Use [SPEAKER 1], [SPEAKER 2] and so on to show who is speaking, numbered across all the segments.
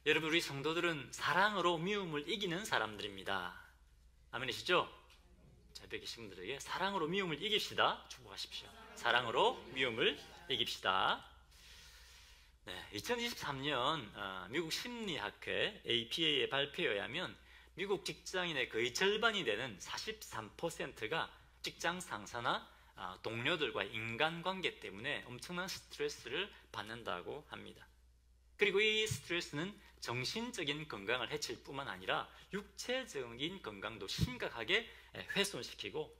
[SPEAKER 1] 여러분, 우리 성도들은 사랑으로 미움을 이기는 사람들입니다. 아멘이시죠? 자, 옆에 계신 분들에게 사랑으로 미움을 이깁시다 축복하십시오. 사랑으로 미움을 이깁시다. 네, 2023년 미국 심리학회 APA의 발표에 의하면 미국 직장인의 거의 절반이 되는 43%가 직장 상사나 동료들과 인간관계 때문에 엄청난 스트레스를 받는다고 합니다. 그리고 이 스트레스는 정신적인 건강을 해칠 뿐만 아니라 육체적인 건강도 심각하게 훼손시키고,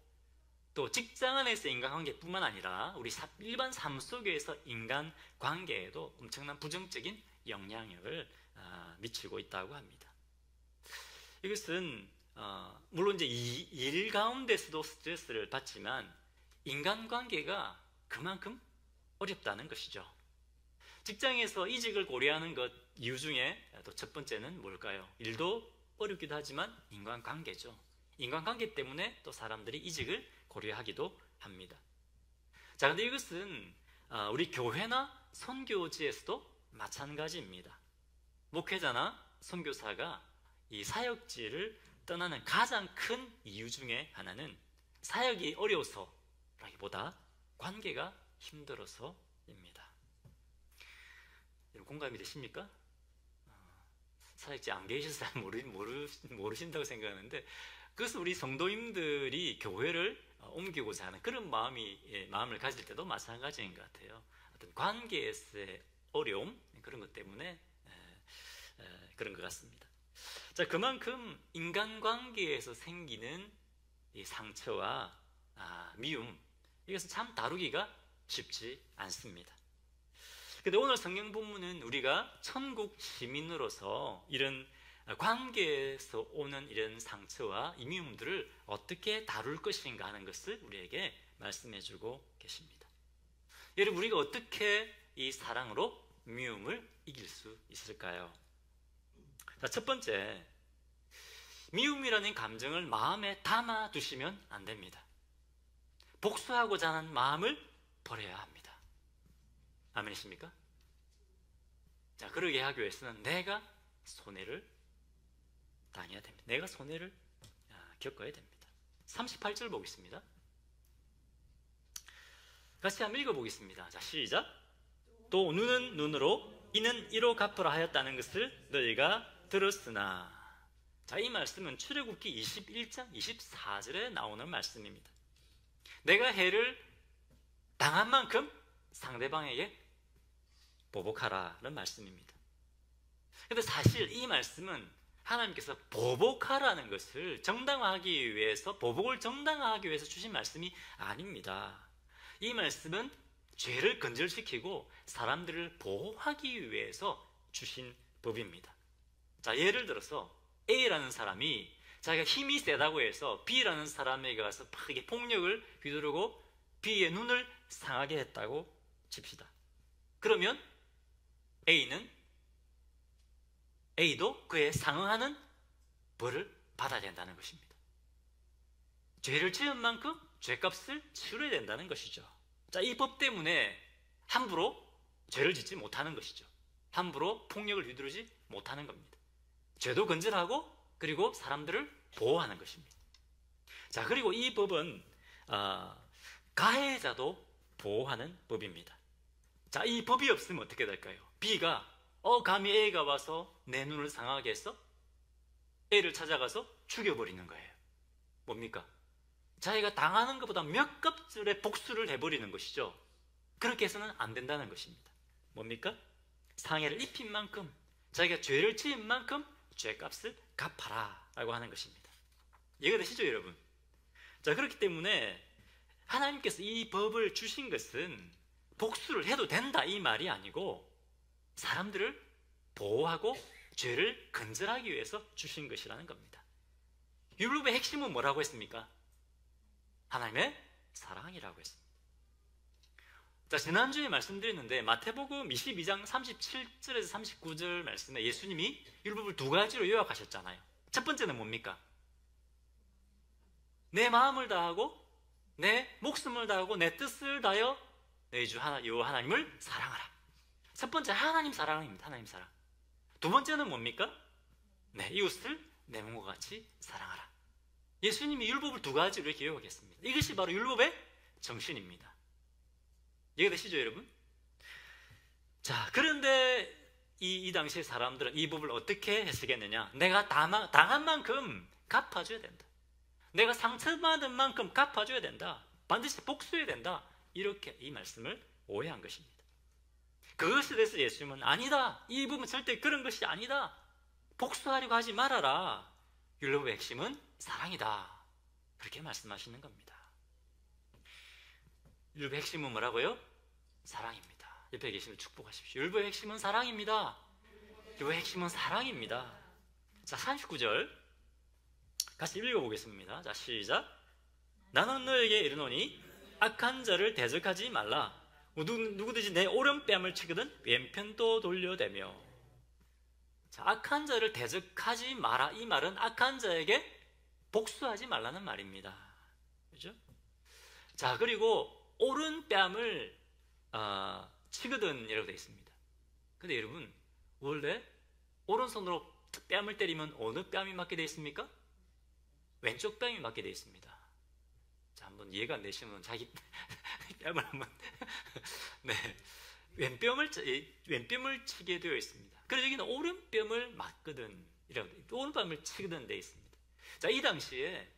[SPEAKER 1] 또 직장 안에서 인간관계뿐만 아니라 우리 일반 삶 속에서 인간관계에도 엄청난 부정적인 영향을 미치고 있다고 합니다. 이것은 물론 이제 일 가운데서도 스트레스를 받지만 인간관계가 그만큼 어렵다는 것이죠. 직장에서 이직을 고려하는 것 이유 중에 또 첫 번째는 뭘까요? 일도 어렵기도 하지만 인간관계죠. 인간관계 때문에 또 사람들이 이직을 고려하기도 합니다. 자, 근데 이것은 우리 교회나 선교지에서도 마찬가지입니다. 목회자나 선교사가 이 사역지를 떠나는 가장 큰 이유 중에 하나는 사역이 어려워서라기보다 관계가 힘들어서입니다. 공감이 되십니까? 사역지 안 계셔서 잘 모르신다고 생각하는데, 그것은 우리 성도님들이 교회를 옮기고자 하는 그런 마음을 가질 때도 마찬가지인 것 같아요. 어떤 관계에서의 어려움, 그런 것 때문에 그런 것 같습니다. 자, 그만큼 인간관계에서 생기는 이 상처와 미움, 이것은 참 다루기가 쉽지 않습니다. 근데 오늘 성경 본문은 우리가 천국 시민으로서 이런 관계에서 오는 이런 상처와 이 미움들을 어떻게 다룰 것인가 하는 것을 우리에게 말씀해 주고 계십니다. 여러분, 우리가 어떻게 이 사랑으로 미움을 이길 수 있을까요? 자, 첫 번째, 미움이라는 감정을 마음에 담아 두시면 안 됩니다. 복수하고자 하는 마음을 버려야 합니다. 아멘이십니까? 자, 그러게 하기 위해서는 내가 손해를 당해야 됩니다. 내가 손해를 겪어야 됩니다. 38절 보겠습니다. 같이 한번 읽어보겠습니다. 자, 시작. 또 눈은 눈으로 이는 이로 갚으라 하였다는 것을 너희가 들었으나. 자, 이 말씀은 출애굽기 21장 24절에 나오는 말씀입니다. 내가 해를 당한 만큼 상대방에게 보복하라는 말씀입니다. 그런데 사실 이 말씀은 하나님께서 보복하라는 것을 정당화하기 위해서, 보복을 정당화하기 위해서 주신 말씀이 아닙니다. 이 말씀은 죄를 근절시키고 사람들을 보호하기 위해서 주신 법입니다. 자, 예를 들어서 A라는 사람이 자기가 힘이 세다고 해서 B라는 사람에게 가서 크게 폭력을 휘두르고 B의 눈을 상하게 했다고 칩시다. 그러면 A도 그에 상응하는 벌을 받아야 된다는 것입니다. 죄를 지은 만큼 죄값을 치러야 된다는 것이죠. 자, 이 법 때문에 함부로 죄를 짓지 못하는 것이죠. 함부로 폭력을 휘두르지 못하는 겁니다. 죄도 근절하고 그리고 사람들을 보호하는 것입니다. 자, 그리고 이 법은 가해자도 보호하는 법입니다. 자, 이 법이 없으면 어떻게 될까요? B가 감히 A가 와서 내 눈을 상하게 해서 A를 찾아가서 죽여버리는 거예요. 뭡니까? 자기가 당하는 것보다 몇 값줄의 복수를 해버리는 것이죠. 그렇게 해서는 안 된다는 것입니다. 뭡니까? 상해를 입힌 만큼, 자기가 죄를 지은 만큼 죄값을 갚아라 라고 하는 것입니다. 이해가 되시죠, 여러분? 자, 그렇기 때문에 하나님께서 이 법을 주신 것은 복수를 해도 된다 이 말이 아니고 사람들을 보호하고 죄를 근절하기 위해서 주신 것이라는 겁니다. 율법의 핵심은 뭐라고 했습니까? 하나님의 사랑이라고 했습니다. 자, 지난주에 말씀드렸는데 마태복음 22장 37절에서 39절 말씀에 예수님이 율법을 두 가지로 요약하셨잖아요. 첫 번째는 뭡니까? 내 마음을 다하고 내 목숨을 다하고 내 뜻을 다하여 너희 주 하나님을 사랑하라. 첫 번째, 하나님 사랑입니다. 하나님 사랑. 두 번째는 뭡니까? 네, 이웃을 내 몸과 같이 사랑하라. 예수님이 율법을 두 가지로 이렇게 요약했습니다. 이것이 바로 율법의 정신입니다. 이해되시죠, 여러분? 자, 그런데 이 당시의 사람들은 이 법을 어떻게 해석했느냐? 내가 당한 만큼 갚아줘야 된다. 내가 상처받은 만큼 갚아줘야 된다. 반드시 복수해야 된다. 이렇게 이 말씀을 오해한 것입니다. 그것에 대해서 예수님은 아니다. 이 부분은 절대 그런 것이 아니다. 복수하려고 하지 말아라. 율법의 핵심은 사랑이다. 그렇게 말씀하시는 겁니다. 율법의 핵심은 뭐라고요? 사랑입니다. 옆에 계시면 축복하십시오. 율법의 핵심은 사랑입니다. 율법의 핵심은 사랑입니다. 자, 39절 같이 읽어보겠습니다. 자, 시작. 나는 너에게 이르노니 악한 자를 대적하지 말라. 누구든지 내 오른뺨을 치거든 왼편도 돌려대며. 자, 악한 자를 대적하지 마라. 이 말은 악한 자에게 복수하지 말라는 말입니다. 그죠? 자, 그리고 오른뺨을 치거든 이라고 되어 있습니다. 근데 여러분, 원래 오른손으로 뺨을 때리면 어느 뺨이 맞게 되어 있습니까? 왼쪽 뺨이 맞게 되어 있습니다. 자, 한번 이해가 안 되시면 자기 뺨을 한번 네, 왼뺨을 치게 되어 있습니다. 그래서 여기는 오른뺨을 맞거든 이라고 오른뺨을 치거든 되어 있습니다. 자, 이 당시에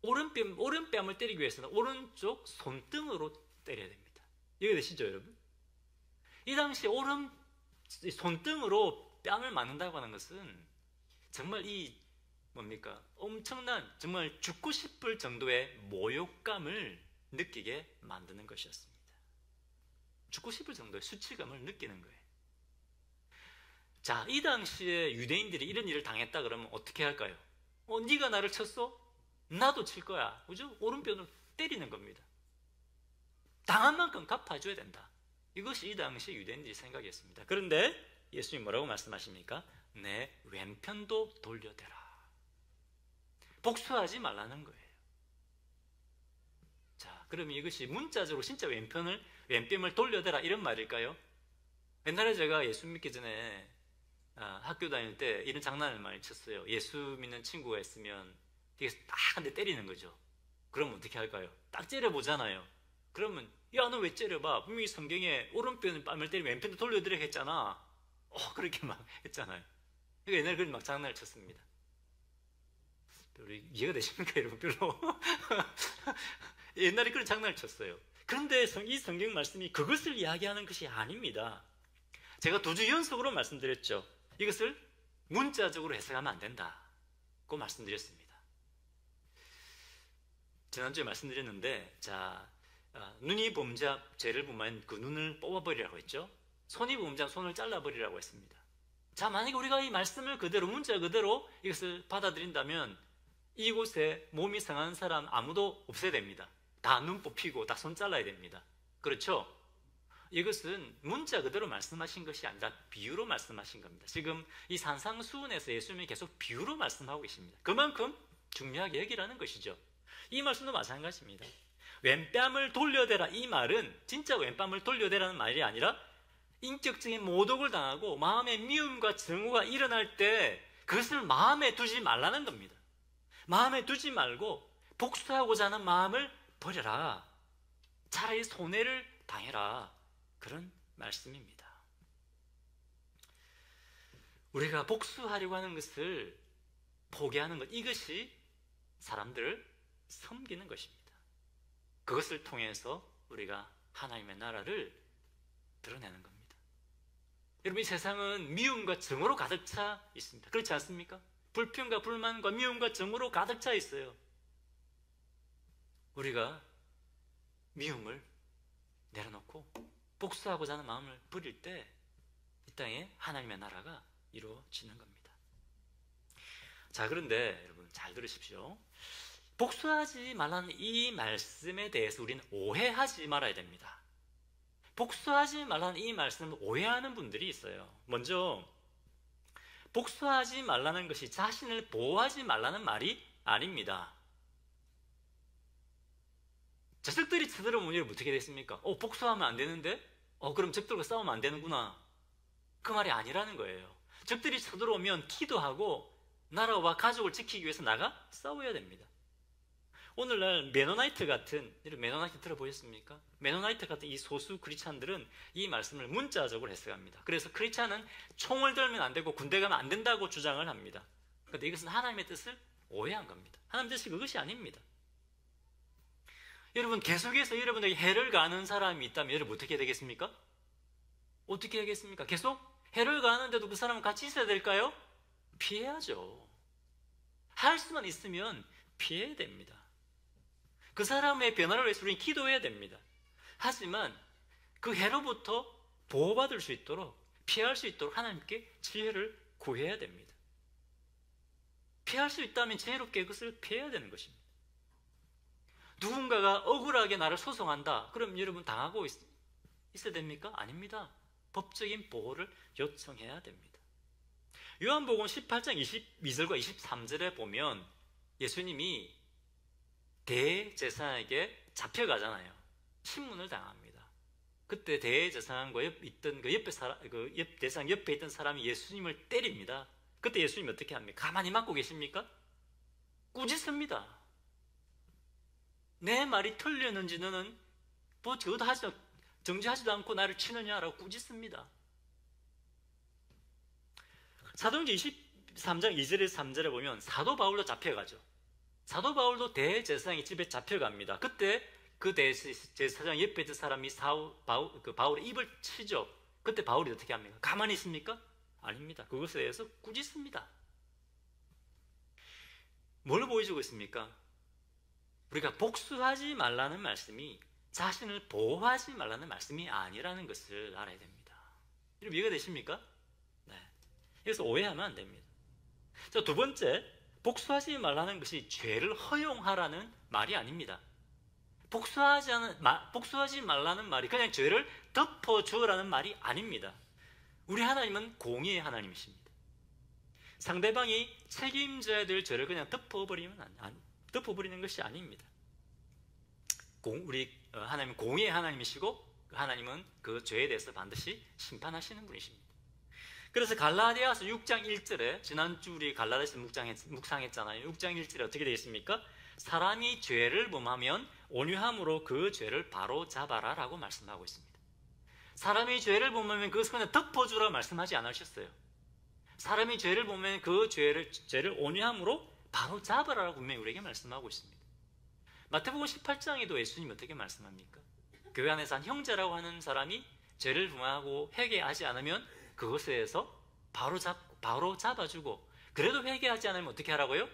[SPEAKER 1] 오른뺨을 때리기 위해서는 오른쪽 손등으로 때려야 됩니다. 이해되시죠, 여러분? 이 당시 손등으로 뺨을 맞는다고 하는 것은 정말 뭡니까? 엄청난, 정말 죽고 싶을 정도의 모욕감을 느끼게 만드는 것이었습니다. 죽고 싶을 정도의 수치감을 느끼는 거예요. 자, 이 당시에 유대인들이 이런 일을 당했다 그러면 어떻게 할까요? 네가 나를 쳤어? 나도 칠 거야. 그죠? 오른편으로 때리는 겁니다. 당한 만큼 갚아줘야 된다. 이것이 이 당시 유대인들의 생각이었습니다. 그런데 예수님 뭐라고 말씀하십니까? 내 왼편도 돌려대라. 복수하지 말라는 거예요. 자, 그러면 이것이 문자적으로 진짜 왼뺨을 돌려대라 이런 말일까요? 옛날에 제가 예수 믿기 전에 학교 다닐 때 이런 장난을 많이 쳤어요. 예수 믿는 친구가 있으면 되게 딱 한 대 때리는 거죠. 그러면 어떻게 할까요? 딱 째려보잖아요. 그러면 야, 너 왜 째려봐? 분명히 성경에 오른뺨을 때리면 왼편도 돌려드려 했잖아. 그렇게 막 했잖아요. 그러니까 옛날에 그런 막 장난을 쳤습니다. 이해가 되십니까, 여러분? 별로 옛날에 그런 장난을 쳤어요. 그런데 이 성경 말씀이 그것을 이야기하는 것이 아닙니다. 제가 2주 연속으로 말씀드렸죠. 이것을 문자적으로 해석하면 안 된다고 말씀드렸습니다. 지난주에 말씀드렸는데, 자, 눈이 범죄 죄를 범하면 그 눈을 뽑아버리라고 했죠. 손이 범죄하면 손을 잘라버리라고 했습니다. 자, 만약에 우리가 이 말씀을 그대로 문자 그대로 이것을 받아들인다면 이곳에 몸이 상한 사람 아무도 없어야 됩니다. 다 눈 뽑히고 다 손 잘라야 됩니다. 그렇죠? 이것은 문자 그대로 말씀하신 것이 아니라 비유로 말씀하신 겁니다. 지금 이 산상수훈에서 예수님이 계속 비유로 말씀하고 계십니다. 그만큼 중요하게 여기라는 것이죠. 이 말씀도 마찬가지입니다. 왼뺨을 돌려대라, 이 말은 진짜 왼뺨을 돌려대라는 말이 아니라 인격적인 모독을 당하고 마음의 미움과 증오가 일어날 때 그것을 마음에 두지 말라는 겁니다. 마음에 두지 말고 복수하고자 하는 마음을 버려라. 차라리 손해를 당해라. 그런 말씀입니다. 우리가 복수하려고 하는 것을 포기하는 것, 이것이 사람들을 섬기는 것입니다. 그것을 통해서 우리가 하나님의 나라를 드러내는 겁니다. 여러분, 이 세상은 미움과 증오로 가득 차 있습니다. 그렇지 않습니까? 불평과 불만과 미움과 증오로 가득 차 있어요. 우리가 미움을 내려놓고 복수하고자 하는 마음을 버릴 때 이 땅에 하나님의 나라가 이루어지는 겁니다. 자, 그런데 여러분 잘 들으십시오. 복수하지 말라는 이 말씀에 대해서 우리는 오해하지 말아야 됩니다. 복수하지 말라는 이 말씀을 오해하는 분들이 있어요. 먼저 복수하지 말라는 것이 자신을 보호하지 말라는 말이 아닙니다. 자, 적들이 쳐들어오면 여러분 어떻게 됐습니까? 복수하면 안 되는데? 그럼 적들과 싸우면 안 되는구나. 그 말이 아니라는 거예요. 적들이 쳐들어오면 기도하고 나라와 가족을 지키기 위해서 나가 싸워야 됩니다. 오늘날 메노나이트 같은, 메노나이트 들어보셨습니까? 메노나이트 같은 이 소수 크리스찬들은 이 말씀을 문자적으로 해석합니다. 그래서 크리스찬은 총을 들면 안 되고 군대 가면 안 된다고 주장을 합니다. 그런데 이것은 하나님의 뜻을 오해한 겁니다. 하나님의 뜻이 그것이 아닙니다. 여러분, 계속해서 여러분에게 해를 가하는 사람이 있다면 여러분 어떻게 해야 되겠습니까? 어떻게 하겠습니까? 계속 해를 가하는데도 그 사람은 같이 있어야 될까요? 피해야죠. 할 수만 있으면 피해야 됩니다. 그 사람의 변화를 위해서 우리는 기도해야 됩니다. 하지만 그 해로부터 보호받을 수 있도록, 피할 수 있도록 하나님께 지혜를 구해야 됩니다. 피할 수 있다면 지혜롭게 그것을 피해야 되는 것입니다. 누군가가 억울하게 나를 소송한다. 그럼 여러분 당하고 있어야 됩니까? 아닙니다. 법적인 보호를 요청해야 됩니다. 요한복음 18장 22절과 23절에 보면 예수님이 대제사장에게 잡혀가잖아요. 신문을 당합니다. 그때 대제사장과 있던 대제사장 옆에 있던 사람이 예수님을 때립니다. 그때 예수님이 어떻게 합니까? 가만히 맞고 계십니까? 꾸짖습니다. 내 말이 틀렸는지 너는 뭐 정지하지도 않고 나를 치느냐라고 꾸짖습니다. 사도행전 23장 2절에서 3절에 보면 사도 바울도 잡혀가죠. 사도 바울도 대제사장의 집에 잡혀갑니다. 그때 그 대제사장 옆에 있던 사람이 바울의 입을 치죠. 그때 바울이 어떻게 합니까? 가만히 있습니까? 아닙니다. 그것에 대해서 꾸짖습니다. 뭘 보여주고 있습니까? 우리가 복수하지 말라는 말씀이 자신을 보호하지 말라는 말씀이 아니라는 것을 알아야 됩니다. 여러분 이해가 되십니까? 네. 그래서 오해하면 안 됩니다. 자, 두 번째, 복수하지 말라는 것이 죄를 허용하라는 말이 아닙니다. 복수하지 말라는 말이 그냥 죄를 덮어주라는 말이 아닙니다. 우리 하나님은 공의의 하나님이십니다. 상대방이 책임져야 될 죄를 그냥 덮어버리는 것이 아닙니다. 우리 하나님은 공의의 하나님이시고 하나님은 그 죄에 대해서 반드시 심판하시는 분이십니다. 그래서 갈라디아서 6장 1절에 지난주 우리 갈라디아서 묵상했잖아요. 6장 1절에 어떻게 되어 있습니까? 사람이 죄를 범하면 온유함으로 그 죄를 바로 잡아라 라고 말씀하고 있습니다. 사람이 죄를 범하면 그것을 그냥 덮어주라고 말씀하지 않으셨어요. 사람이 죄를 범하면 그 죄를 온유함으로 바로 잡아라라고 분명히 우리에게 말씀하고 있습니다. 마태복음 18장에도 예수님이 어떻게 말씀합니까? 교회 안에서 한 형제라고 하는 사람이 죄를 범하고 회개하지 않으면 그것에 대해서 바로 잡아주고, 그래도 회개하지 않으면 어떻게 하라고요?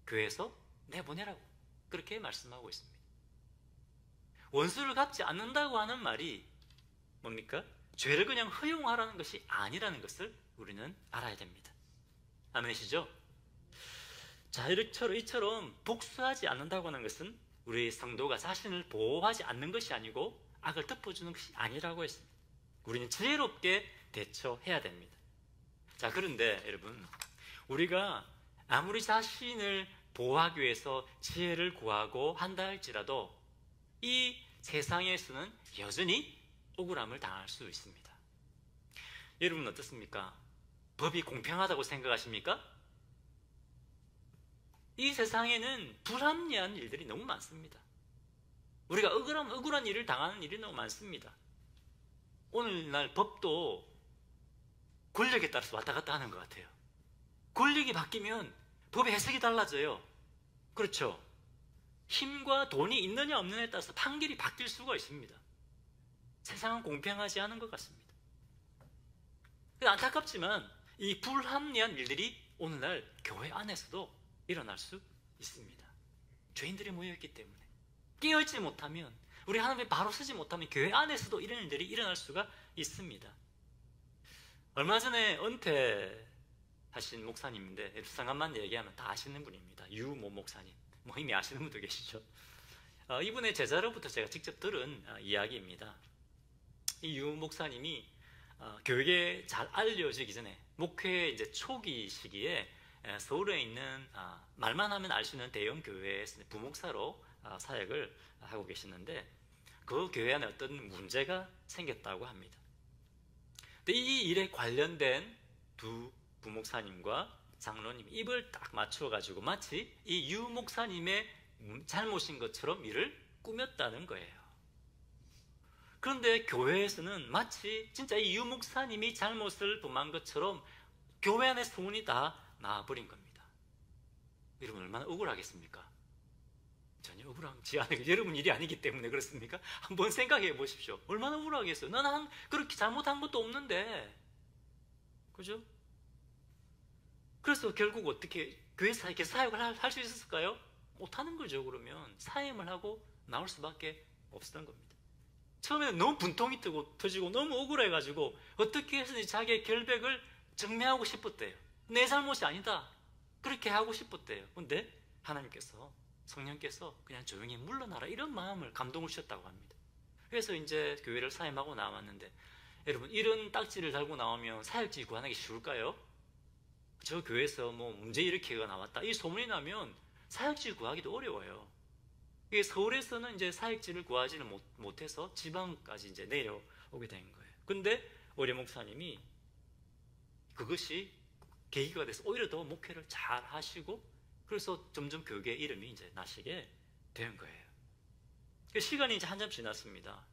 [SPEAKER 1] 교회에서 내보내라고 그렇게 말씀하고 있습니다. 원수를 갚지 않는다고 하는 말이 뭡니까? 죄를 그냥 허용하라는 것이 아니라는 것을 우리는 알아야 됩니다. 아멘이시죠? 자, 이처럼 복수하지 않는다고 하는 것은 우리 성도가 자신을 보호하지 않는 것이 아니고 악을 덮어주는 것이 아니라고 했습니다. 우리는 지혜롭게 대처해야 됩니다. 자, 그런데 여러분, 우리가 아무리 자신을 보호하기 위해서 지혜를 구하고 한다 할지라도 이 세상에서는 여전히 억울함을 당할 수 있습니다. 여러분 어떻습니까? 법이 공평하다고 생각하십니까? 이 세상에는 불합리한 일들이 너무 많습니다. 우리가 억울한 일을 당하는 일이 너무 많습니다. 오늘날 법도 권력에 따라서 왔다 갔다 하는 것 같아요. 권력이 바뀌면 법의 해석이 달라져요. 그렇죠? 힘과 돈이 있느냐 없느냐에 따라서 판결이 바뀔 수가 있습니다. 세상은 공평하지 않은 것 같습니다. 안타깝지만 이 불합리한 일들이 오늘날 교회 안에서도 일어날 수 있습니다. 죄인들이 모여있기 때문에 깨어있지 못하면, 우리 하나님의 바로 서지 못하면 교회 안에서도 이런 일들이 일어날 수가 있습니다. 얼마 전에 은퇴하신 목사님인데 잠깐만 얘기하면 다 아시는 분입니다. 유모 목사님, 이미 아시는 분도 계시죠. 이분의 제자로부터 제가 직접 들은 이야기입니다. 이 유 목사님이 교회에 잘 알려지기 전에 목회 이제 초기 시기에 서울에 있는 말만 하면 알 수 있는 대형 교회에서 부목사로 사역을 하고 계시는데 그 교회 안에 어떤 문제가 생겼다고 합니다. 이 일에 관련된 두 부목사님과 장로님 입을 딱 맞춰가지고 마치 이 유 목사님의 잘못인 것처럼 일을 꾸몄다는 거예요. 그런데 교회에서는 마치 진짜 이 유 목사님이 잘못을 범한 것처럼 교회 안에 소문이 다 나와버린 겁니다. 여러분 얼마나 억울하겠습니까? 전혀 억울하지 않아요. 여러분 일이 아니기 때문에 그렇습니까? 한번 생각해 보십시오. 얼마나 억울하겠어요. 나는 그렇게 잘못한 것도 없는데, 그죠? 그래서 결국 어떻게 교회에서 이렇게 사역을 할 수 있었을까요? 못하는 거죠. 그러면 사임을 하고 나올 수밖에 없었던 겁니다. 처음에는 너무 분통이 터지고 너무 억울해가지고 어떻게 해서든지 자기의 결백을 정리하고 싶었대요. 내 잘못이 아니다, 그렇게 하고 싶었대요. 근데 하나님께서, 성령께서 그냥 조용히 물러나라, 이런 마음을, 감동을 주셨다고 합니다. 그래서 이제 교회를 사임하고 나왔는데, 여러분 이런 딱지를 달고 나오면 사역지 구하기 쉬울까요? 저 교회에서 뭐 문제 일으키기가 나왔다, 이 소문이 나면 사역지 구하기도 어려워요. 이게 서울에서는 이제 사역지를 구하지는 못해서 지방까지 이제 내려오게 된 거예요. 근데 오래 목사님이 그것이 계기가 돼서 오히려 더 목회를 잘 하시고, 그래서 점점 교회 이름이 이제 나시게 된 거예요. 시간이 이제 한참 지났습니다.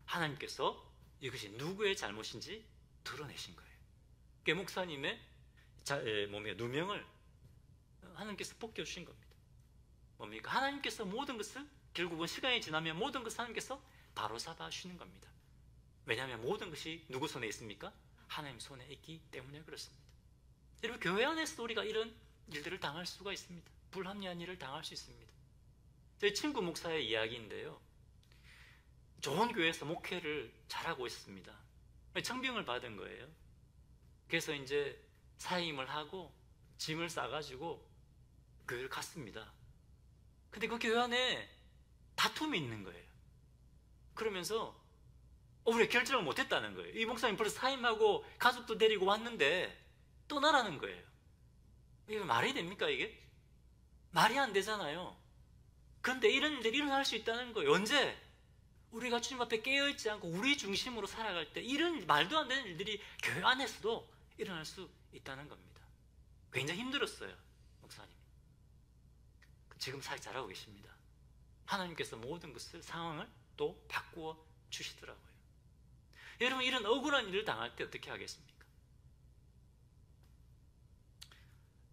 [SPEAKER 1] 하나님께서 이것이 누구의 잘못인지 드러내신 거예요. 목사님의 누명을 하나님께서 벗겨주신 겁니다. 뭡니까? 하나님께서 모든 것을, 결국은 시간이 지나면 모든 것을 하나님께서 바로잡아 주시는 겁니다. 왜냐하면 모든 것이 누구 손에 있습니까? 하나님 손에 있기 때문에 그렇습니다. 여러분 교회 안에서도 우리가 이런 일들을 당할 수가 있습니다. 불합리한 일을 당할 수 있습니다. 제 친구 목사의 이야기인데요, 좋은 교회에서 목회를 잘하고 있습니다. 청빙을 받은 거예요. 그래서 이제 사임을 하고 짐을 싸가지고 교회를 갔습니다. 근데 그 교회 안에 다툼이 있는 거예요. 그러면서 우리가 결정을 못했다는 거예요. 이 목사님 벌써 사임하고 가족도 데리고 왔는데 떠나라는 거예요. 이게 말이 됩니까 이게? 말이 안 되잖아요. 그런데 이런 일들이 일어날 수 있다는 거예요. 언제? 우리가 주님 앞에 깨어있지 않고 우리 중심으로 살아갈 때 이런 말도 안 되는 일들이 교회 안에서도 일어날 수 있다는 겁니다. 굉장히 힘들었어요, 목사님이. 지금 사역 잘하고 계십니다. 하나님께서 모든 것을, 상황을 또 바꾸어 주시더라고요. 여러분 이런 억울한 일을 당할 때 어떻게 하겠습니까?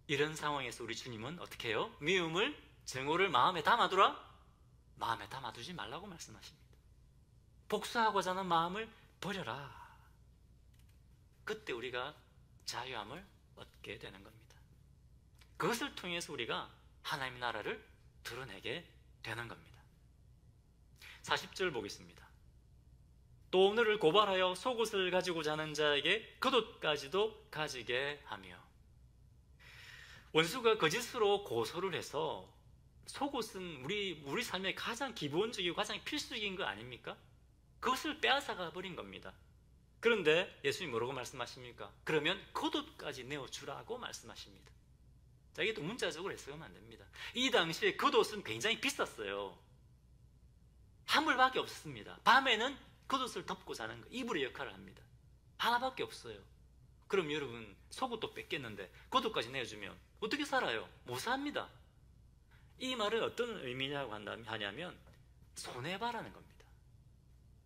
[SPEAKER 1] 이런 상황에서 우리 주님은 어떻게 해요? 미움을, 증오를 마음에 담아두라? 마음에 담아두지 말라고 말씀하십니다. 복수하고자 하는 마음을 버려라. 그때 우리가 자유함을 얻게 되는 겁니다. 그것을 통해서 우리가 하나님의 나라를 드러내게 되는 겁니다. 40절 보겠습니다. 또 오늘을 고발하여 속옷을 가지고자 하는 자에게 겉옷까지도 가지게 하며. 원수가 거짓으로 고소를 해서, 속옷은 우리 삶의 가장 기본적이고 가장 필수적인 거 아닙니까? 그것을 빼앗아가 버린 겁니다. 그런데 예수님이 뭐라고 말씀하십니까? 그러면 겉옷까지 내어주라고 말씀하십니다. 자, 이게 또 문자적으로 해석하면 안 됩니다. 이 당시에 겉옷은 굉장히 비쌌어요. 한 벌밖에 없습니다. 밤에는 겉옷을 덮고 자는 거, 이불의 역할을 합니다. 하나밖에 없어요. 그럼 여러분 속옷도 뺏겠는데 겉옷까지 내어주면 어떻게 살아요? 못 삽니다. 이 말은 어떤 의미냐고 하냐면 손해봐라는 겁니다.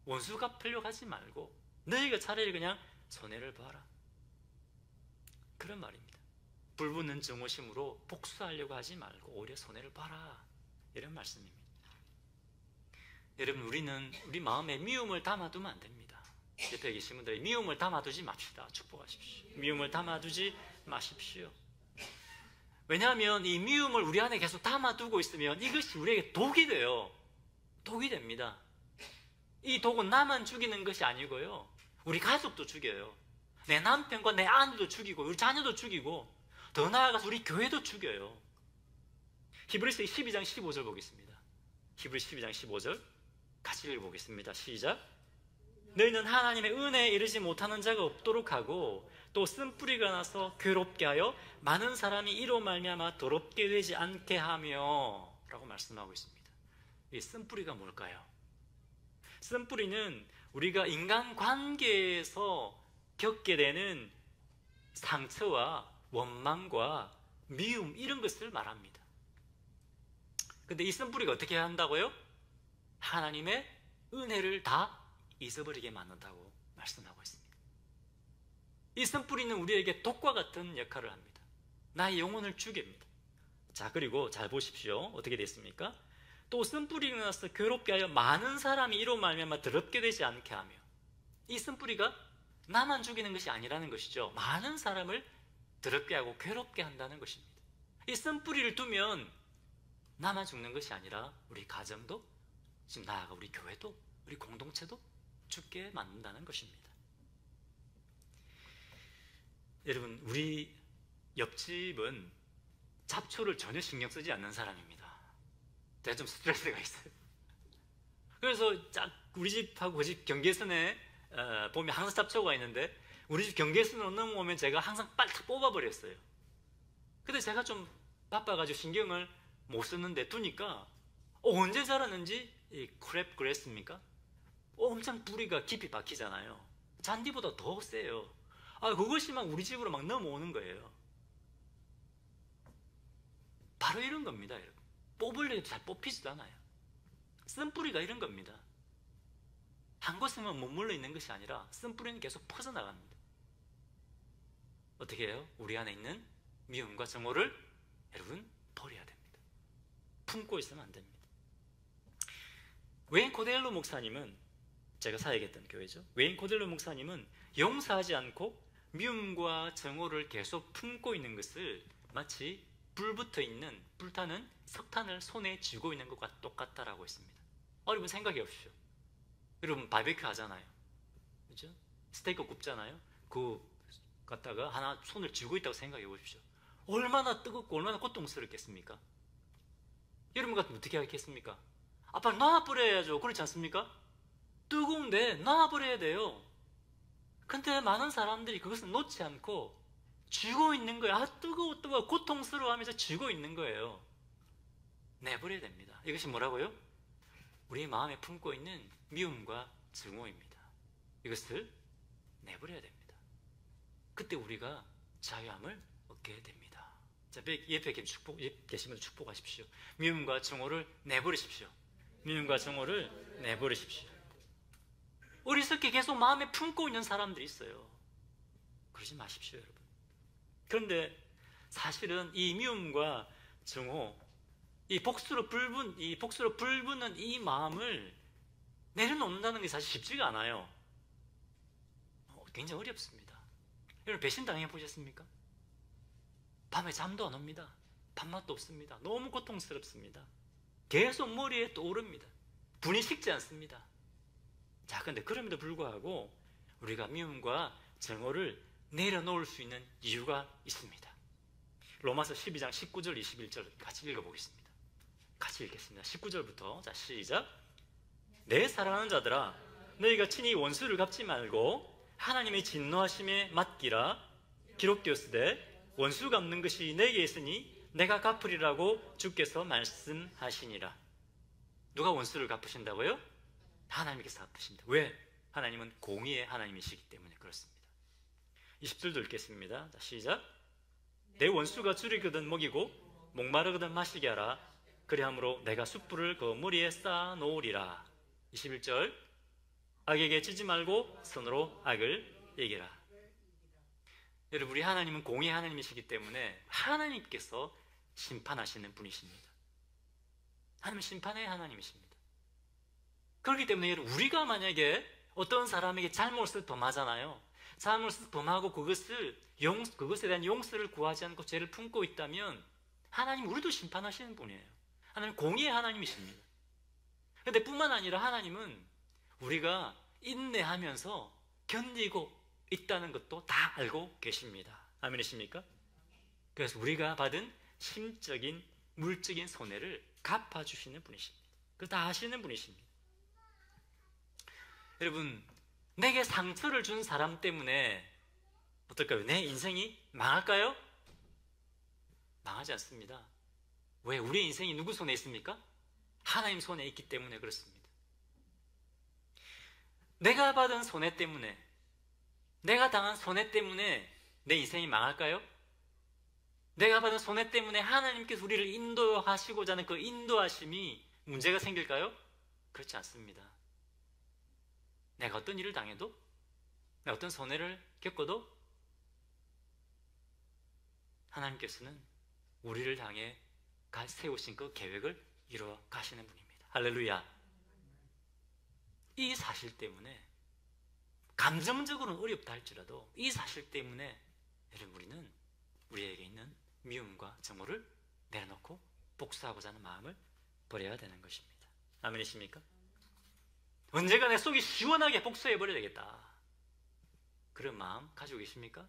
[SPEAKER 1] 원수 갚으려고 하지 말고 너희가 차라리 그냥 손해를 봐라, 그런 말입니다. 불붙는 증오심으로 복수하려고 하지 말고 오히려 손해를 봐라, 이런 말씀입니다. 여러분 우리 마음에 미움을 담아두면 안 됩니다. 옆에 계신 분들이 미움을 담아두지 맙시다. 축복하십시오. 미움을 담아두지 마십시오. 왜냐하면 이 미움을 우리 안에 계속 담아두고 있으면 이것이 우리에게 독이 돼요. 독이 됩니다. 이 독은 나만 죽이는 것이 아니고요, 우리 가족도 죽여요. 내 남편과 내 아내도 죽이고 우리 자녀도 죽이고 더 나아가서 우리 교회도 죽여요. 히브리서 12장 15절 보겠습니다. 히브리서 12장 15절 같이 읽어보겠습니다. 시작. 너희는 하나님의 은혜에 이르지 못하는 자가 없도록 하고 또 쓴뿌리가 나서 괴롭게 하여 많은 사람이 이로 말미암아 더럽게 되지 않게 하며 라고 말씀하고 있습니다. 이 쓴뿌리가 뭘까요? 쓴뿌리는 우리가 인간관계에서 겪게 되는 상처와 원망과 미움 이런 것을 말합니다. 근데 이 쓴뿌리가 어떻게 한다고요? 하나님의 은혜를 다 잊어버리게 만든다고 말씀하고 있습니다. 이 쓴뿌리는 우리에게 독과 같은 역할을 합니다. 나의 영혼을 죽입니다. 자, 그리고 잘 보십시오. 어떻게 됐습니까? 또 쓴뿌리가 나서 괴롭게 하여 많은 사람이 이로 말미암아 더럽게 되지 않게 하며, 이 쓴뿌리가 나만 죽이는 것이 아니라는 것이죠. 많은 사람을 더럽게 하고 괴롭게 한다는 것입니다. 이 쓴뿌리를 두면 나만 죽는 것이 아니라 우리 가정도, 지금 나아가 우리 교회도, 우리 공동체도 죽게 만든다는 것입니다. 여러분, 우리 옆집은 잡초를 전혀 신경 쓰지 않는 사람입니다. 제가 좀 스트레스가 있어요. 그래서 우리 집하고 그 집 경계선에 보면 항상 잡초가 있는데, 우리 집 경계선으로 넘어오면 제가 항상 빨리 뽑아버렸어요. 근데 제가 좀 바빠가지고 신경을 못 썼는데 두니까 언제 자랐는지, 이 크랩 그랬습니까? 엄청 뿌리가 깊이 박히잖아요. 잔디보다 더 세요. 그것이 막 우리 집으로 막 넘어오는 거예요. 바로 이런 겁니다, 여러분. 뽑으려도 잘 뽑히지도 않아요. 쓴뿌리가 이런 겁니다. 한 곳에만 머물러 있는 것이 아니라 쓴뿌리는 계속 퍼져나갑니다. 어떻게 해요? 우리 안에 있는 미움과 정오를 여러분 버려야 됩니다. 품고 있으면 안 됩니다. 웨인 코델로 목사님은, 제가 사역했던 교회죠. 웨인 코델로 목사님은 용서하지 않고 미움과 정오를 계속 품고 있는 것을 마치 불타는 석탄을 손에 쥐고 있는 것과 똑같다라고 했습니다. 여러분 생각해 보십시오. 여러분 바베큐 하잖아요. 그죠? 스테이크 굽잖아요. 그 갖다가 하나 손을 쥐고 있다고 생각해 보십시오. 얼마나 뜨겁고 얼마나 고통스럽겠습니까? 여러분 같으면 어떻게 하겠습니까? 빨리 놔버려야죠. 그렇지 않습니까? 뜨거운데 놔버려야 돼요. 근데 많은 사람들이 그것을 놓지 않고 쥐고 있는 거예요. 뜨거워 고통스러워하면서 쥐고 있는 거예요. 내버려야 됩니다. 이것이 뭐라고요? 우리 마음에 품고 있는 미움과 증오입니다. 이것을 내버려야 됩니다. 그때 우리가 자유함을 얻게 됩니다. 자, 옆에 계시면 축복하십시오. 미움과 증오를 내버리십시오. 미움과 증오를 내버리십시오. 어리석게 계속 마음에 품고 있는 사람들이 있어요. 그러지 마십시오, 여러분. 그런데 사실은 이 미움과 증오, 이 복수로 불붙는 이 마음을 내려놓는다는 게 사실 쉽지가 않아요. 굉장히 어렵습니다. 여러분 배신 당해 보셨습니까? 밤에 잠도 안 옵니다. 밥맛도 없습니다. 너무 고통스럽습니다. 계속 머리에 떠오릅니다. 분이 식지 않습니다. 자, 근데 그럼에도 불구하고 우리가 미움과 증오를 내려놓을 수 있는 이유가 있습니다. 로마서 12장 19절 21절 같이 읽어보겠습니다. 같이 읽겠습니다. 19절부터 자, 시작. 내 사랑하는 자들아, 너희가 친히 원수를 갚지 말고 하나님의 진노하심에 맡기라. 기록되었으되 원수 갚는 것이 내게 있으니 내가 갚으리라고 주께서 말씀하시니라. 누가 원수를 갚으신다고요? 하나님께서 갚으신다. 왜? 하나님은 공의의 하나님이시기 때문에 그렇습니다. 20절도 읽겠습니다. 자, 시작. 내 원수가 줄이거든 먹이고 목마르거든 마시게 하라. 그리함으로 내가 숯불을 그 머리에 쌓아 놓으리라. 21절. 악에게 지지 말고 선으로 악을 이기라. 여러분, 우리 하나님은 공의의 하나님이시기 때문에 하나님께서 심판하시는 분이십니다. 하나님은 심판의 하나님이십니다. 그렇기 때문에 여러분, 우리가 만약에 어떤 사람에게 잘못을 범하잖아요. 잘못을 범하고 그것에 대한 용서를 구하지 않고 죄를 품고 있다면 하나님 우리도 심판하시는 분이에요. 하나님 공의의 하나님이십니다. 그런데 뿐만 아니라 하나님은 우리가 인내하면서 견디고 있다는 것도 다 알고 계십니다. 아멘이십니까? 그래서 우리가 받은 심적인 물적인 손해를 갚아주시는 분이십니다. 그걸 다 아시는 분이십니다. 여러분, 내게 상처를 준 사람 때문에 어떨까요? 내 인생이 망할까요? 망하지 않습니다. 왜? 우리 인생이 누구 손에 있습니까? 하나님 손에 있기 때문에 그렇습니다. 내가 받은 손해 때문에, 내가 당한 손해 때문에 내 인생이 망할까요? 내가 받은 손해 때문에 하나님께서 우리를 인도하시고자 하는 그 인도하심이 문제가 생길까요? 그렇지 않습니다. 내가 어떤 일을 당해도, 내가 어떤 손해를 겪어도 하나님께서는 우리를 향해 세우신 그 계획을 이루어 가시는 분입니다. 할렐루야. 이 사실 때문에 감정적으로는 어렵다 할지라도 이 사실 때문에 여러분 우리는 우리에게 있는 미움과 증오를 내려놓고 복수하고자 하는 마음을 버려야 되는 것입니다. 아멘이십니까? 언제가 내 속이 시원하게 복수해버려야 되겠다, 그런 마음 가지고 계십니까?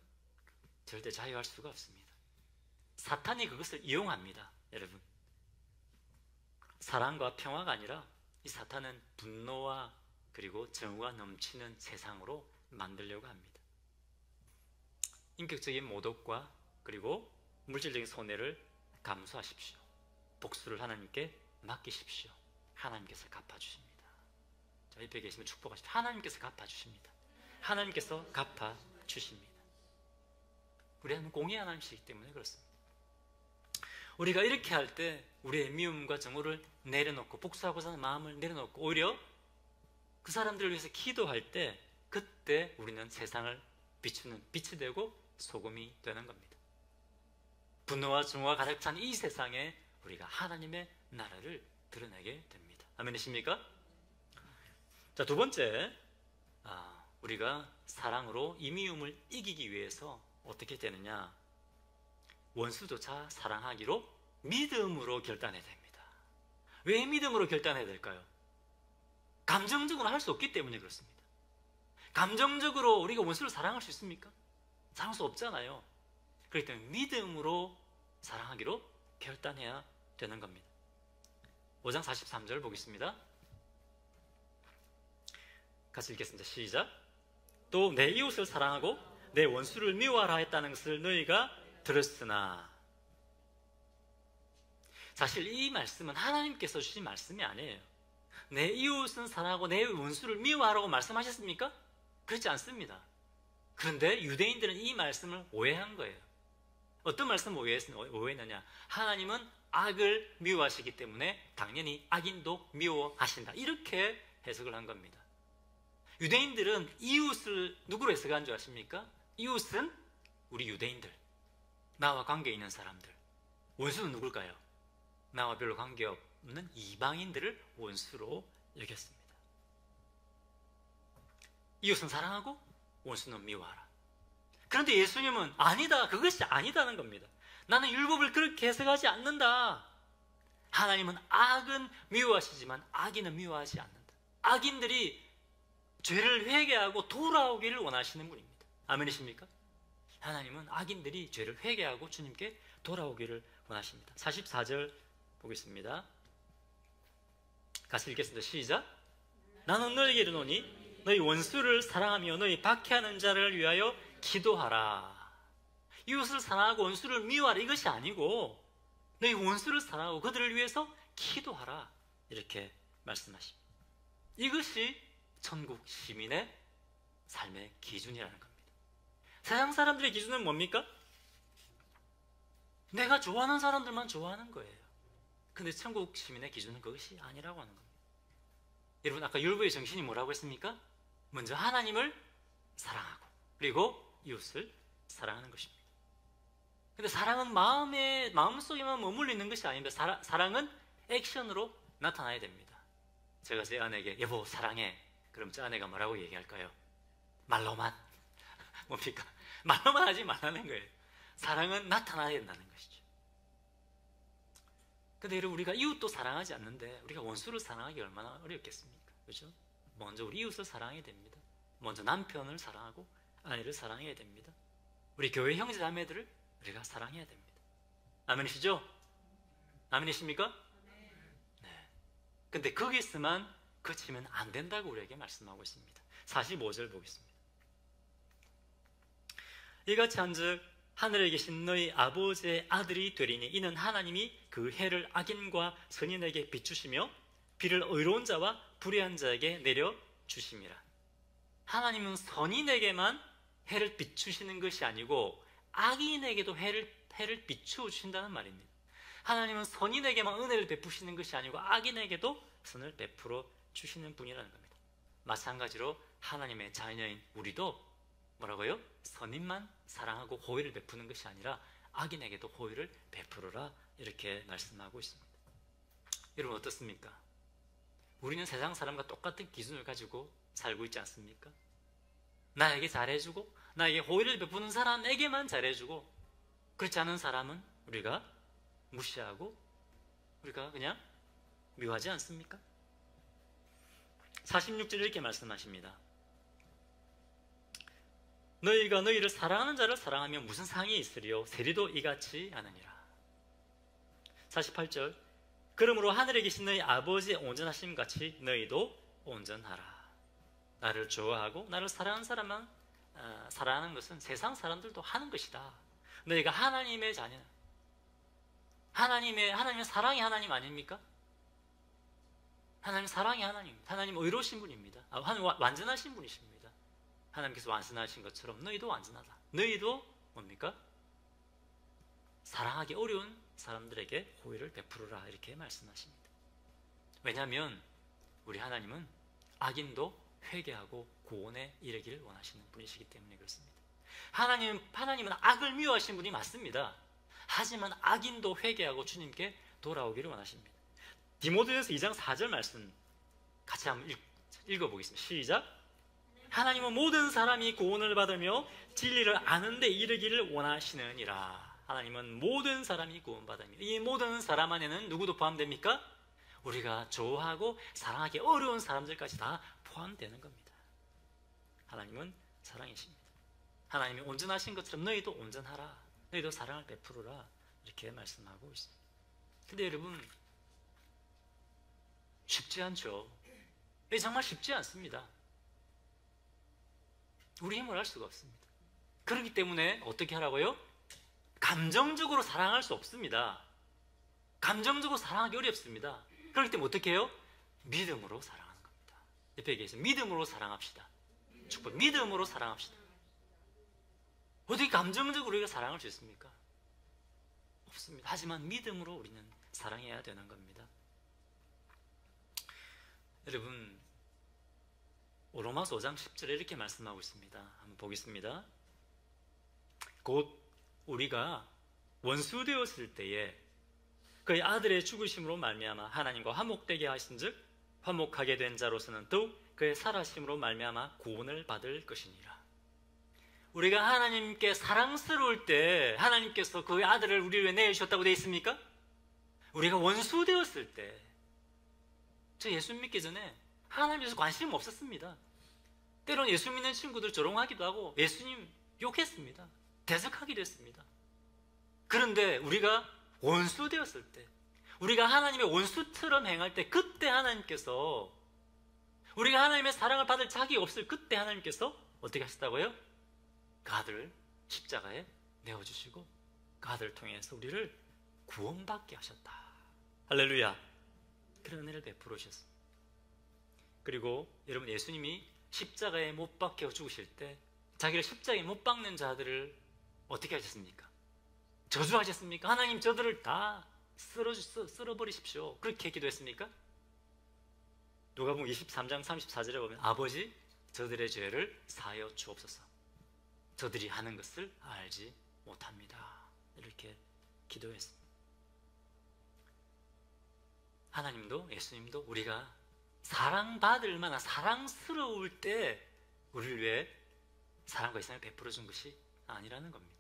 [SPEAKER 1] 절대 자유할 수가 없습니다. 사탄이 그것을 이용합니다. 여러분, 사랑과 평화가 아니라 이 사탄은 분노와 그리고 정오가 넘치는 세상으로 만들려고 합니다. 인격적인 모독과 그리고 물질적인 손해를 감수하십시오. 복수를 하나님께 맡기십시오. 하나님께서 갚아주십니다. 자, 옆에 계시면 축복하십시오. 하나님께서 갚아주십니다. 하나님께서 갚아주십니다. 우리는 공의 하나님이시기 때문에 그렇습니다. 우리가 이렇게 할 때 우리의 미움과 정오를 내려놓고 복수하고자 하는 마음을 내려놓고 오히려 그 사람들을 위해서 기도할 때 그때 우리는 세상을 비추는 빛이 되고 소금이 되는 겁니다. 분노와 증오가 가득 찬 이 세상에 우리가 하나님의 나라를 드러내게 됩니다. 아멘이십니까? 자, 두 번째, 우리가 사랑으로 이 미움을 이기기 위해서 어떻게 되느냐? 원수조차 사랑하기로 믿음으로 결단해야 됩니다. 왜 믿음으로 결단해야 될까요? 감정적으로 할 수 없기 때문에 그렇습니다. 감정적으로 우리가 원수를 사랑할 수 있습니까? 사랑할 수 없잖아요. 그렇기 때문에 믿음으로 사랑하기로 결단해야 되는 겁니다. 5장 43절 보겠습니다. 같이 읽겠습니다. 시작. 또 내 이웃을 사랑하고 내 원수를 미워하라 했다는 것을 너희가 들었으나. 사실 이 말씀은 하나님께서 주신 말씀이 아니에요. 내 이웃은 사랑하고 내 원수를 미워하라고 말씀하셨습니까? 그렇지 않습니다. 그런데 유대인들은 이 말씀을 오해한 거예요. 어떤 말씀을 오해했느냐? 하나님은 악을 미워하시기 때문에 당연히 악인도 미워하신다, 이렇게 해석을 한 겁니다. 유대인들은 이웃을 누구로 해석한 줄 아십니까? 이웃은 우리 유대인들, 나와 관계 있는 사람들. 원수는 누굴까요? 나와 별로 관계없는 이방인들을 원수로 여겼습니다. 이웃은 사랑하고 원수는 미워하라. 그런데 예수님은 아니다, 그것이 아니다는 겁니다. 나는 율법을 그렇게 해석하지 않는다. 하나님은 악은 미워하시지만 악인은 미워하지 않는다. 악인들이 죄를 회개하고 돌아오기를 원하시는 분입니다. 아멘이십니까? 하나님은 악인들이 죄를 회개하고 주님께 돌아오기를 원하십니다. 44절 보겠습니다. 같이 읽겠습니다. 시작. 나는 너희에게 이르노니 너희 원수를 사랑하며 너희 박해하는 자를 위하여 기도하라. 이웃을 사랑하고 원수를 미워하라, 이것이 아니고 너희 원수를 사랑하고 그들을 위해서 기도하라, 이렇게 말씀하십니다. 이것이 천국 시민의 삶의 기준이라는 겁니다. 세상 사람들의 기준은 뭡니까? 내가 좋아하는 사람들만 좋아하는 거예요. 근데 천국 시민의 기준은 그것이 아니라고 하는 겁니다. 여러분, 아까 율법의 정신이 뭐라고 했습니까? 먼저 하나님을 사랑하고 그리고 이웃을 사랑하는 것입니다. 근데 사랑은 마음속에만 머물러 있는 것이 아닙니다. 사랑은 액션으로 나타나야 됩니다. 제가 제 아내에게 여보 사랑해, 그럼 제 아내가 뭐라고 얘기할까요? 말로만. 뭡니까? 말로만 하지 말라는 거예요. 사랑은 나타나야 된다는 것이죠. 근데 여러분, 우리가 이웃도 사랑하지 않는데 우리가 원수를 사랑하기 얼마나 어렵겠습니까? 그렇죠? 먼저 우리 이웃을 사랑해야 됩니다. 먼저 남편을 사랑하고 아내를 사랑해야 됩니다. 우리 교회 형제 자매들을 우리가 사랑해야 됩니다. 아멘이시죠? 아멘이십니까? 네. 근데 거기서만 그치면 안 된다고 우리에게 말씀하고 있습니다. 45절 보겠습니다. 이같이 한즉 하늘에 계신 너희 아버지의 아들이 되리니 이는 하나님이 그 해를 악인과 선인에게 비추시며 비를 의로운 자와 불의한 자에게 내려 주심이라. 하나님은 선인에게만 해를 비추시는 것이 아니고 악인에게도 해를 비추어 주신다는 말입니다. 하나님은 선인에게만 은혜를 베푸시는 것이 아니고 악인에게도 선을 베풀어 주시는 분이라는 겁니다. 마찬가지로 하나님의 자녀인 우리도 뭐라고요? 선인만 사랑하고 호의를 베푸는 것이 아니라 악인에게도 호의를 베풀어라, 이렇게 말씀하고 있습니다. 여러분 어떻습니까? 우리는 세상 사람과 똑같은 기준을 가지고 살고 있지 않습니까? 나에게 잘해주고 나에게 호의를 베푸는 사람에게만 잘해주고, 그렇지 않은 사람은 우리가 무시하고 우리가 그냥 미워하지 않습니까? 46절 이렇게 말씀하십니다. 너희가 너희를 사랑하는 자를 사랑하면 무슨 상이 있으리요? 세리도 이같이 하느니라. 48절 그러므로 하늘에 계신 너희 아버지의 온전하심 같이 너희도 온전하라. 나를 좋아하고 나를 사랑하는 사람만 사랑하는 것은 세상 사람들도 하는 것이다. 너희가 하나님의 자녀, 하나님의 사랑이 하나님 아닙니까? 하나님 사랑이 하나님입니다. 하나님 의로우신 분입니다. 완전하신 분이십니다. 하나님께서 완전하신 것처럼 너희도 완전하다. 너희도 뭡니까? 사랑하기 어려운 사람들에게 호의를 베풀어라, 이렇게 말씀하십니다. 왜냐하면 우리 하나님은 악인도 회개하고 구원에 이르기를 원하시는 분이시기 때문에 그렇습니다. 하나님은 악을 미워하시는 분이 맞습니다. 하지만 악인도 회개하고 주님께 돌아오기를 원하십니다. 디모데후서 2장 4절 말씀 같이 한번 읽어보겠습니다. 시작. 하나님은 모든 사람이 구원을 받으며 진리를 아는 데 이르기를 원하시느니라. 하나님은 모든 사람이 구원받으며, 이 모든 사람 안에는 누구도 포함됩니까? 우리가 좋아하고 사랑하기 어려운 사람들까지 다 포함되는 겁니다. 하나님은 사랑이십니다. 하나님이 온전하신 것처럼 너희도 온전하라, 너희도 사랑을 베풀어라, 이렇게 말씀하고 있습니다. 근데 여러분 쉽지 않죠? 정말 쉽지 않습니다. 우리 힘을 할 수가 없습니다. 그렇기 때문에 어떻게 하라고요? 감정적으로 사랑할 수 없습니다. 감정적으로 사랑하기 어렵습니다. 그렇기 때문에 어떻게 해요? 믿음으로 사랑하는 겁니다. 옆에 계세요. 믿음으로 사랑합시다. 축복. 믿음으로 사랑합시다. 어떻게 감정적으로 우리가 사랑할 수 있습니까? 없습니다. 하지만 믿음으로 우리는 사랑해야 되는 겁니다. 여러분 로마서 5장 10절에 이렇게 말씀하고 있습니다. 한번 보겠습니다. 곧 우리가 원수 되었을 때에 그의 아들의 죽으심으로 말미암아 하나님과 화목되게 하신즉 화목하게 된 자로서는 더욱 그의 살아심으로 말미암아 구원을 받을 것이니라. 우리가 하나님께 사랑스러울 때 하나님께서 그의 아들을 우리를 위해 내주셨다고 되어 있습니까? 우리가 원수 되었을 때, 저 예수 믿기 전에 하나님께서 관심 없었습니다. 때로는 예수 믿는 친구들 조롱하기도 하고 예수님 욕했습니다. 대적하기도 했습니다. 그런데 우리가 원수 되었을 때, 우리가 하나님의 원수처럼 행할 때, 그때 하나님께서, 우리가 하나님의 사랑을 받을 자격이 없을 그때 하나님께서 어떻게 하셨다고요? 그 아들을 십자가에 내어주시고 그 아들을 통해서 우리를 구원받게 하셨다. 할렐루야. 그런 은혜를 베풀어 주셨습니다. 그리고 여러분 예수님이 십자가에 못 박혀 죽으실 때 자기를 십자가에 못 박는 자들을 어떻게 하셨습니까? 저주하셨습니까? 하나님 저들을 다 쓸어버리십시오. 그렇게 기도했습니까? 누가복음 23장 34절에 보면 아버지 저들의 죄를 사하여 주옵소서. 저들이 하는 것을 알지 못합니다. 이렇게 기도했습니다. 하나님도 예수님도 우리가 사랑받을 만한 사랑스러울 때 우리를 위해 사랑과 이상을 베풀어 준 것이 아니라는 겁니다.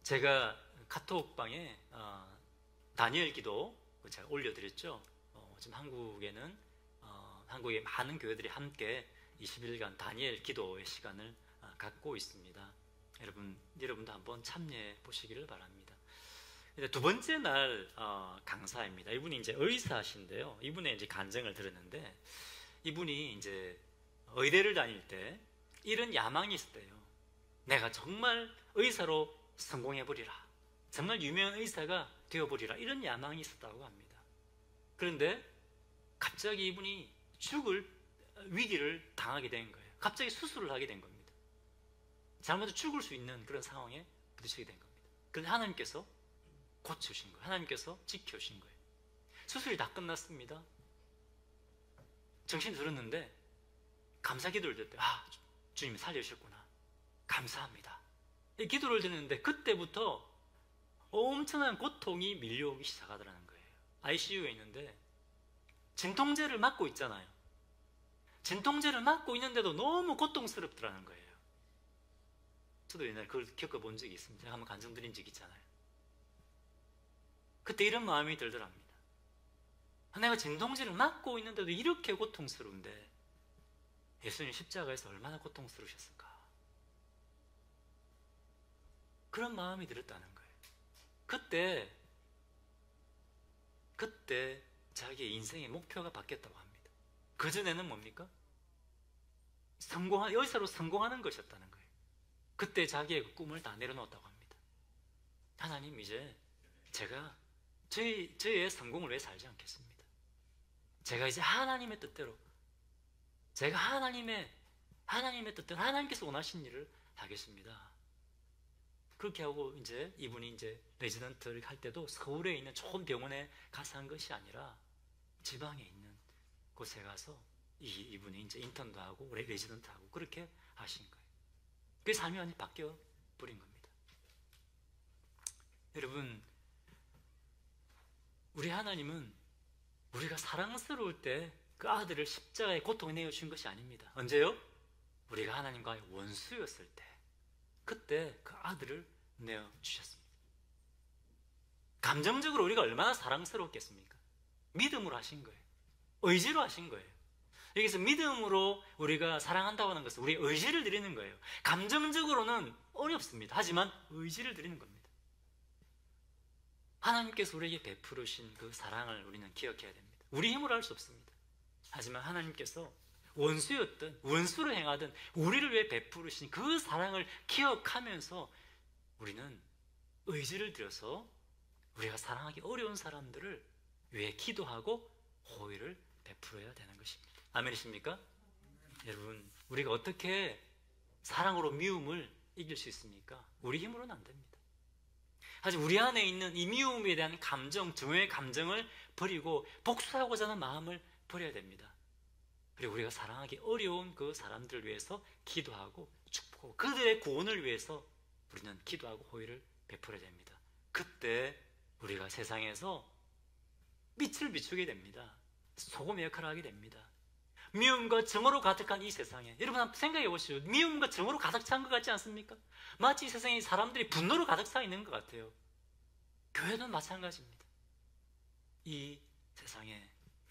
[SPEAKER 1] 제가 카톡방에 다니엘 기도 제가 올려드렸죠. 지금 한국에는 한국의 많은 교회들이 함께 20일간 다니엘 기도의 시간을 갖고 있습니다. 여러분도 한번 참여해 보시기를 바랍니다. 두 번째 날 강사입니다. 이분이 이제 의사신데요. 이분의 이제 간증을 들었는데, 이분이 이제 의대를 다닐 때 이런 야망이 있었대요. 내가 정말 의사로 성공해버리라, 정말 유명한 의사가 되어버리라, 이런 야망이 있었다고 합니다. 그런데 갑자기 이분이 죽을 위기를 당하게 된 거예요. 갑자기 수술을 하게 된 겁니다. 잘못해서 죽을 수 있는 그런 상황에 부딪히게 된 겁니다. 그런데 하나님께서 고쳐주신 거예요. 하나님께서 지켜주신 거예요. 수술이 다 끝났습니다. 정신이 들었는데 감사 기도를 드렸대요. 주님이 살려주셨구나. 감사합니다. 이 기도를 드렸는데 그때부터 엄청난 고통이 밀려오기 시작하더라는 거예요. ICU에 있는데 진통제를 맞고 있잖아요. 진통제를 맞고 있는데도 너무 고통스럽더라는 거예요. 저도 옛날에 그걸 겪어본 적이 있습니다. 제가 한번 간증드린 적이 있잖아요. 그때 이런 마음이 들더랍니다. 내가 진통제를 맞고 있는데도 이렇게 고통스러운데 예수님 십자가에서 얼마나 고통스러우셨을까? 그런 마음이 들었다는 거예요. 그때 자기의 인생의 목표가 바뀌었다고 합니다. 그전에는 뭡니까? 의사로 성공하는 것이었다는 거예요. 그때 자기의 그 꿈을 다 내려놓았다고 합니다. 하나님, 이제 제가 저의 성공을 위해 살지 않겠습니다. 제가 이제 하나님의 뜻대로, 제가 하나님의 뜻대로 하나님께서 원하신 일을 하겠습니다. 그렇게 하고 이제 이분이 이제 레지던트를 할 때도 서울에 있는 좋은 병원에 가서 한 것이 아니라 지방에 있는 곳에 가서 이분이 이제 인턴도 하고 레지던트 하고 그렇게 하신 거예요. 그 삶이 완전히 바뀌어 버린 겁니다. 여러분, 우리 하나님은 우리가 사랑스러울 때 그 아들을 십자가에 고통에 내어주신 것이 아닙니다. 언제요? 우리가 하나님과의 원수였을 때, 그때 그 아들을 내어주셨습니다. 감정적으로 우리가 얼마나 사랑스러웠겠습니까? 믿음으로 하신 거예요. 의지로 하신 거예요. 여기서 믿음으로 우리가 사랑한다고 하는 것은 우리의 의지를 드리는 거예요. 감정적으로는 어렵습니다. 하지만 의지를 드리는 겁니다. 하나님께서 우리에게 베푸르신 그 사랑을 우리는 기억해야 됩니다. 우리 힘으로 할 수 없습니다. 하지만 하나님께서 원수로 행하든 우리를 위해 베푸르신 그 사랑을 기억하면서 우리는 의지를 들여서 우리가 사랑하기 어려운 사람들을 위해 기도하고 호의를 베풀어야 되는 것입니다. 아멘이십니까? 여러분, 우리가 어떻게 사랑으로 미움을 이길 수 있습니까? 우리 힘으로는 안 됩니다. 하지만 우리 안에 있는 이 미움에 대한 감정, 증오의 감정을 버리고 복수하고자 하는 마음을 버려야 됩니다. 그리고 우리가 사랑하기 어려운 그 사람들을 위해서 기도하고 축복하고 그들의 구원을 위해서 우리는 기도하고 호의를 베풀어야 됩니다. 그때 우리가 세상에서 빛을 비추게 됩니다. 소금의 역할을 하게 됩니다. 미움과 정오로 가득한 이 세상에, 여러분 한번 생각해 보시죠. 미움과 정오로 가득 찬 것 같지 않습니까? 마치 이 세상에 사람들이 분노로 가득 차 있는 것 같아요. 교회도 마찬가지입니다. 이 세상에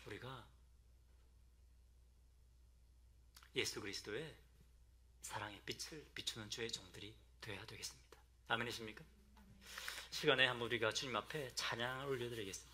[SPEAKER 1] 우리가 예수 그리스도의 사랑의 빛을 비추는 주의 종들이 되어야 되겠습니다. 아멘이십니까? 시간에 한번 우리가 주님 앞에 찬양을 올려드리겠습니다.